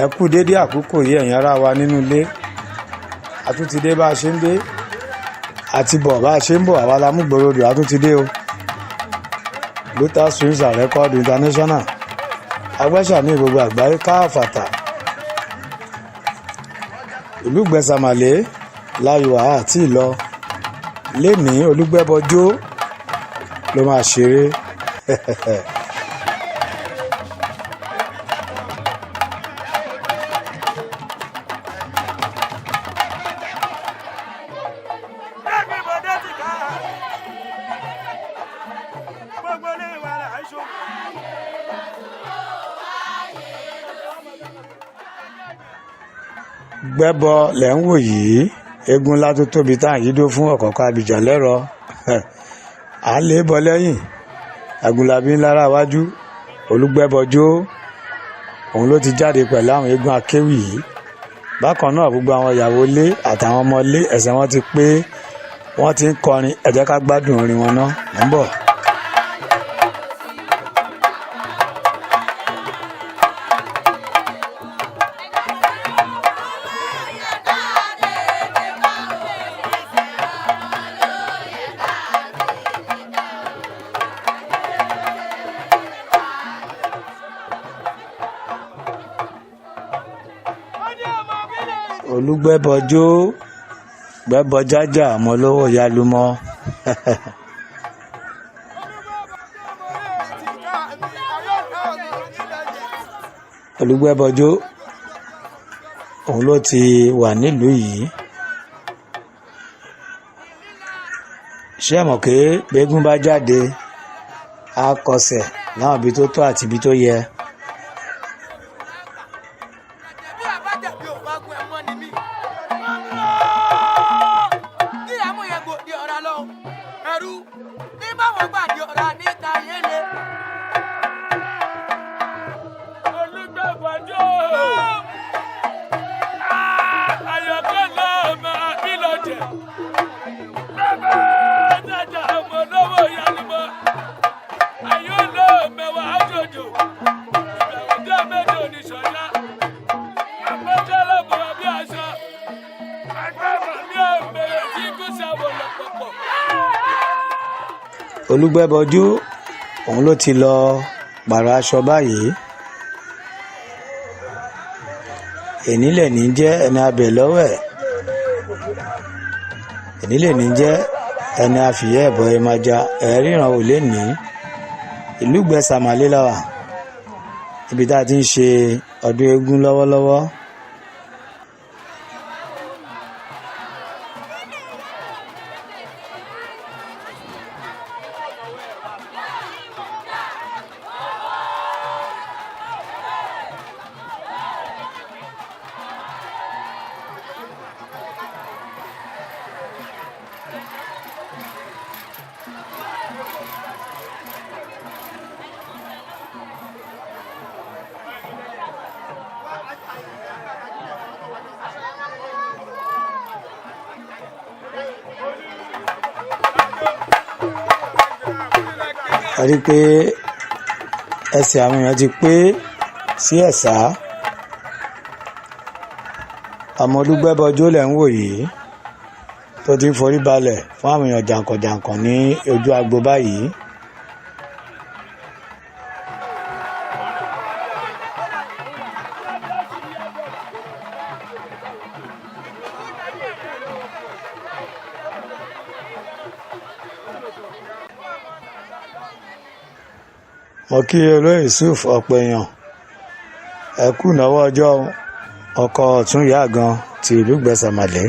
ẹ kú dédé àkókò yìí ẹ̀yin ará wa nínú ilé. A tún ti dé bá a ṣe ń dé, àti bọ̀ bá a ṣe ń bọ̀, àwa la mú gbòòrò a tún ti dé o. Lotus Films and Record International, agbẹ́sà ní gbogbo àgbáyé káàfàtà. Ìlú Gbẹ̀sàmàlé láyọ̀ àti ìlọ lénìí Olúgbẹ́bọjó ló máa ṣeré. Gbẹ́bọ lẹ́ ń wò yìí, eégún ńlá tó tóbi tá à ń yídó fún ọ̀kọ̀ọ̀kan Abidjan lẹ́rọ. À ń lé bọ lẹ́yìn, Àgùnlàbí ńlára wájú. Olúgbẹ́bọjó òun ló ti jáde pẹ̀lú àwọn eégún akéwì yìí. Bákan náà gbogbo àwọn ìyàwó ilé àtàwọn ọmọ ilé ẹsẹ̀ wọn ti pé, wọ́n ti ń kọrin. Ẹ jẹ́ ká gbádùn orin wọn náà, mò ń bọ̀. Olúgbẹ́bọjó gbẹ́bọjájà ọmọ olówó yálùmọ́. Olúgbẹ́bọjó òun ló ti wà nílùú yìí. Ṣé ẹ mọ̀ pé gbégún bá jáde á kọsẹ̀ láwọn ibi tó tọ́ àti ibi tó yẹ. Olúgbẹ́bọjó òun ló ti lọ pààrọ̀ aṣọ báyìí. Ènílẹ̀ ní jẹ́ ẹni abẹ̀ lọ́wọ́ ẹ̀, ènílẹ̀ ní jẹ́ ẹni àfìyẹ́ ẹ̀bọ ẹ̀májà. Ẹ̀ríran ò lè ní ìlú Gbẹ̀sàmàlé láwà, ibi tá a ti ń ṣe ọdún eégún lọ́wọ́lọ́wọ́. A rí pé ẹsẹ̀ àwọn èèyàn ti pé sí ẹ̀sà. Ọmọ Olúgbẹ́bọjó lẹ̀ ń wò yìí tó ti ń forí balẹ̀ fún àwọn èèyàn jàǹkànjàǹkàn ní ojú agbo báyìí. Mo kí olóyè Yusuf Ọ̀pẹ̀yàn, ẹ kú ìnáwó ọjọ́ ọkọ̀ ọ̀tún ìyá gan ti ìlú Gbẹ̀sàmàlé.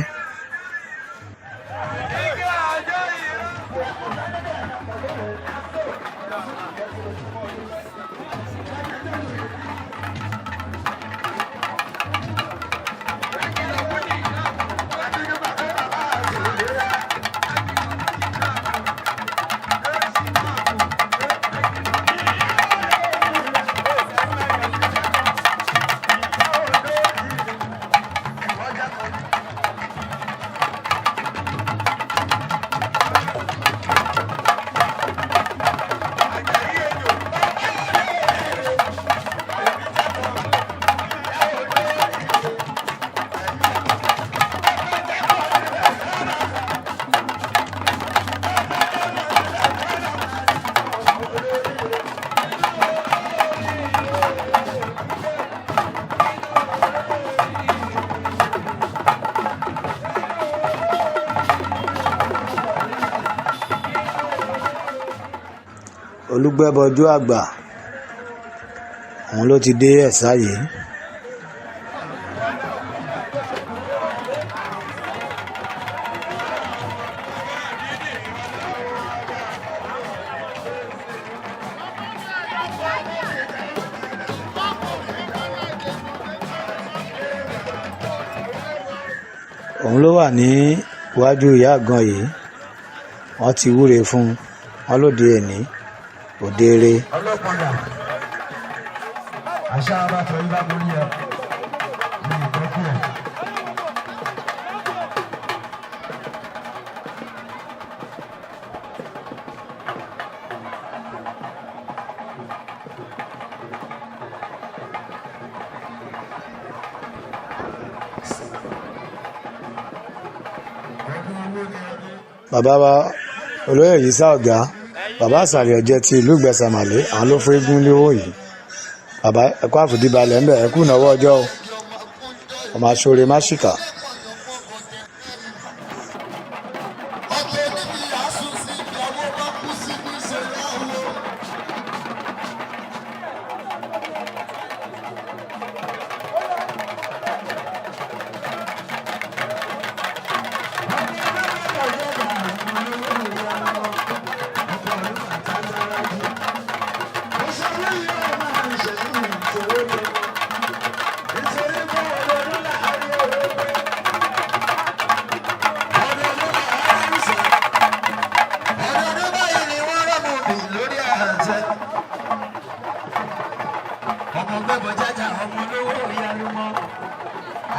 Olúgbẹ́bọjú àgbà òun ló ti dé Ẹ̀sà yìí. òun ló wà ní iwájú ìyá àgàn yìí. wọ́n ti wúre fún un, wọ́n lóde ẹ̀ní òdeere. ọlọ́pàá àṣà abáfẹ́ ibà mú ní ẹ ní ìtọ́jú ẹ̀. bàbá wa olóyè yìí sá ọ̀gá bàbá àsàlẹ̀ ọ̀jẹ̀ ti ìlú Ìgbẹ̀sàmàlé àwọn ló fún eégún léwó yìí. bàbá ẹ̀kọ́ àfìdíbalẹ̀ ń bẹ̀ ẹ̀kú ìnáwó ọjọ́ o ọmọ aṣọ́re má ṣìkà.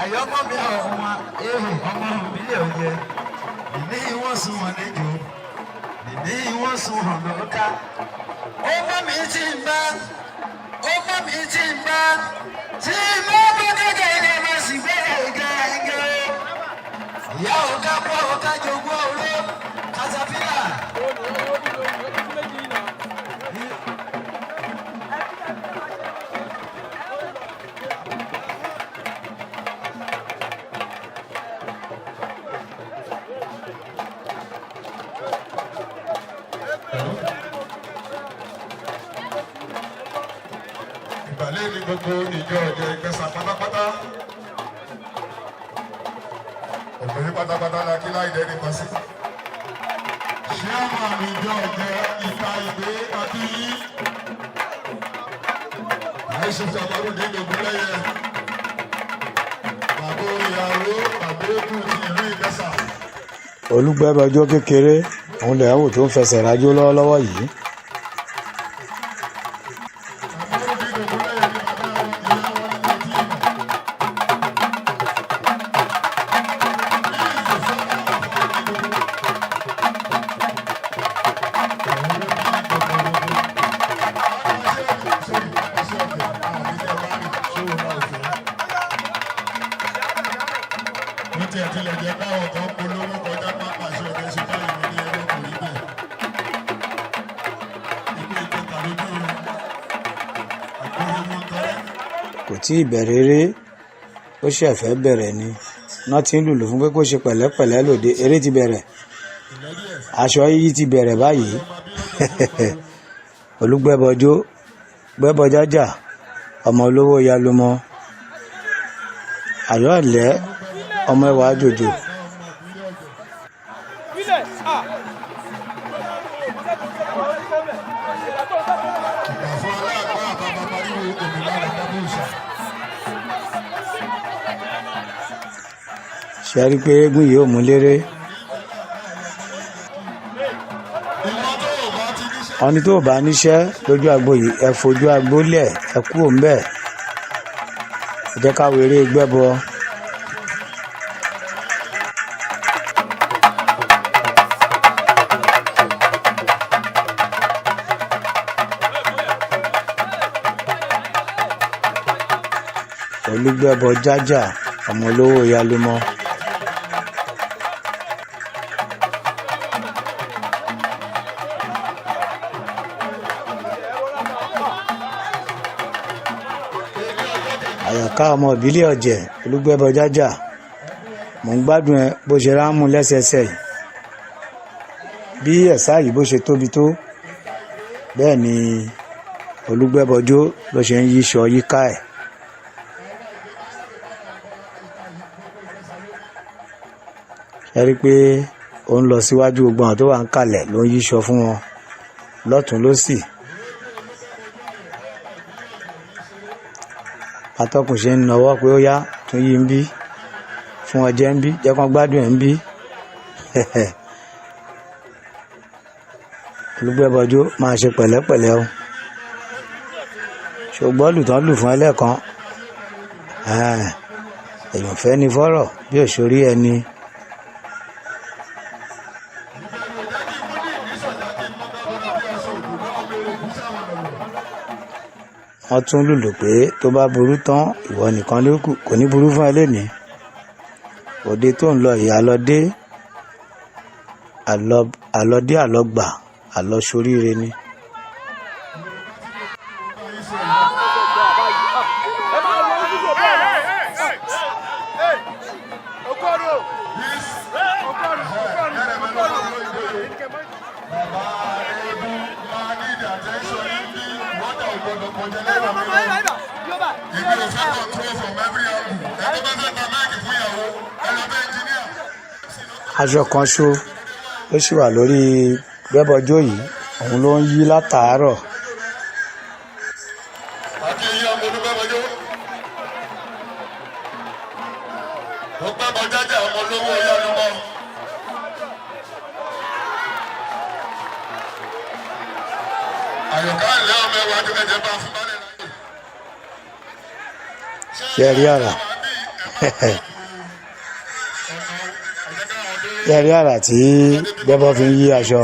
àyọ́mọ́ mi ọ̀wọ́n ehò ọmọ ìbílẹ̀ òye ìní ìwọ̀n sùn wọn níjò ìní ìwọ̀n sùn wọn lọ́ka. ọmọ mi ti ń bá tí mo bá gẹ́gẹ́ ní ẹ̀ma sì bẹ́ẹ̀ gẹ́gẹ́. ìyá ọ̀gá bọ́ ọ̀gá jogún ọ̀rọ̀ katapila. ìbàlẹ̀ ní gbogbo ìjọ ọ̀jẹ̀ Ìgbẹ̀sà pátápátá obìnrin pátápátá la kí láì dẹ́ni kan sí. ṣé àwọn àmì ìjọ ọ̀jẹ̀ ìta ìgbé àti yí àìsàn ìjọba ní gbogbo lẹ́yẹ bàbá ìyàwó bàbá ètò ti ìlú Ìgbẹ̀sà. Olúgbẹ́bọjú kékeré òun lè wò tó ń fẹsẹ̀ rájò lọ́wọ́lọ́wọ́ yìí. tí ẹ tilẹ̀ jẹ́ báwọn kan polówó kọjá pápá ṣe ọ̀dẹ ṣe báyìí wọ́n ní ẹ̀rọ kò rí bẹ́ẹ̀. ìpè ìkọkà lójú àgbóyè mú tọ́rẹ́. kò tí ì bẹ̀rẹ̀ eré ó ṣẹ̀fẹ̀ bẹ̀rẹ̀ ni wọ́n ti ń lùlù fún pé kó ṣe pẹ̀lẹ́pẹ̀lẹ́ lòdì eré ti bẹ̀rẹ̀ aṣọ yíyí ti bẹ̀rẹ̀ báyìí. Olúgbẹ́bọjú gbẹ́bọjájà ọmọ olówó Yalumọ Ayọ̀lẹ̀ ọmọ ẹwà àjòjò. ṣe rí pé eégún yìí ò mú léré. wọ́n ní tó bá níṣẹ́ lójú agbo yìí ẹ fojú agbo lẹ̀ ẹ kú òun bẹ́ẹ̀ ẹ jẹ́ ká wéré gbẹ́bọ. Olúgbẹ́bọjájà ọmọ olówó Yalumọ. àyàká ọmọ ìbílẹ̀ ọ̀jẹ̀ Olúgbẹ́bọjájà mò ń gbádùn ẹ bó ṣe rámú lẹ́sẹẹsẹ yìí bí Ẹ̀sà yìí bó ṣe tóbi tó bẹ́ẹ̀ ni Olúgbẹ́bọjó ló ṣe ń yíṣọ yíká ẹ̀. ẹ rí i pé ó ń lọ síwájú, gbogbo àwọn tó wà ń kalẹ̀ ló ń yíṣọ fún wọn lọ́tún lósì. atọ́kùn ṣe ń nawọ́ pé ó yá tún yí ń bí fún ọjẹ́ ń bí, jẹ́ kán gbádùn ẹ̀ ń bí. Olúgbẹ́bọjó máa ṣe pẹ̀lẹ́pẹ̀lẹ́ o, ṣùgbọ́n lù tán lù fún ẹlẹ́ẹ̀kan èèyàn fẹ́ ní fọ́rọ̀ bí òṣòrí ẹni. wọ́n tún lùlù pé tó bá burú tán ìwọ nìkan ló kù, kò ní burú fún ẹ lénìí. òde tó ń lọ yìí àlọ́dé àlọ́gbà àlọ́soríire ni. aṣọ kan ṣo ló sì wà lórí Gbẹ́bọjó yìí, òun ló ń yí látàárọ̀. ṣe rí àrà ṣe rí àrà tí Gbẹ́bọ fi ń yí aṣọ.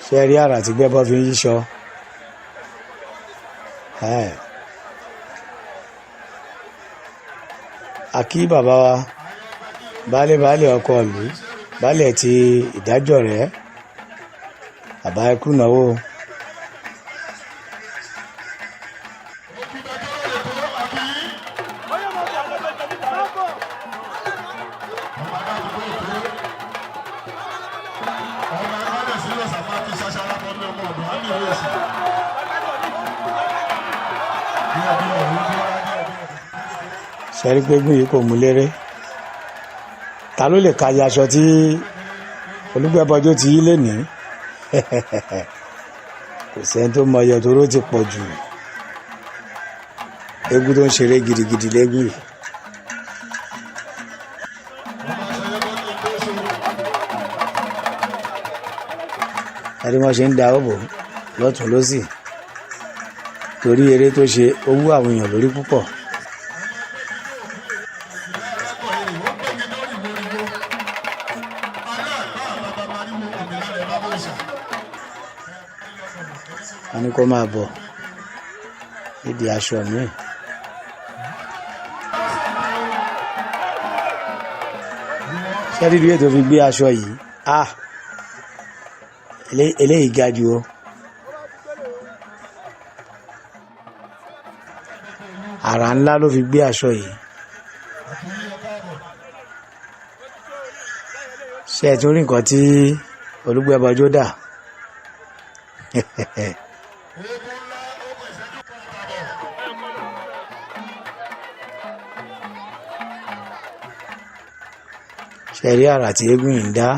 ṣe rí àrà tí Gbẹ́bọ fi ń yíṣọ. àkí bàbá wa baálé ọkọ ìlú, baálé ti Ìdájọ́ rẹ̀, bàbá ẹkú náwó. ṣẹ́rí pé gún yìí kò mú léré. ta ló lè ka iye aṣọ tí Olúgbẹ́bọjó ti yí lénìí? kò sẹ́ni tó mọ iye tó ró ti pọ̀ jù. eégún tó ń ṣeré gidigidi lẹ́gùn yìí. ẹni wọ́n ṣe ń da ọ̀bọ̀ lọ́tún lọ́sì torí eré tó ṣe ó wú àwọn èèyàn lórí púpọ̀. wọ́n ní kó máa bọ̀ nídìí aṣọ míì. ṣẹ́rírí ètò fi gbé aṣọ yìí eléyìí ga jù o. àrà ńlá ló fi gbé aṣọ yìí. ṣé ẹ tún rí nǹkan tí Olúgbẹ́bọjó dà? ṣe rí àrà tí eégún yìí ń dá.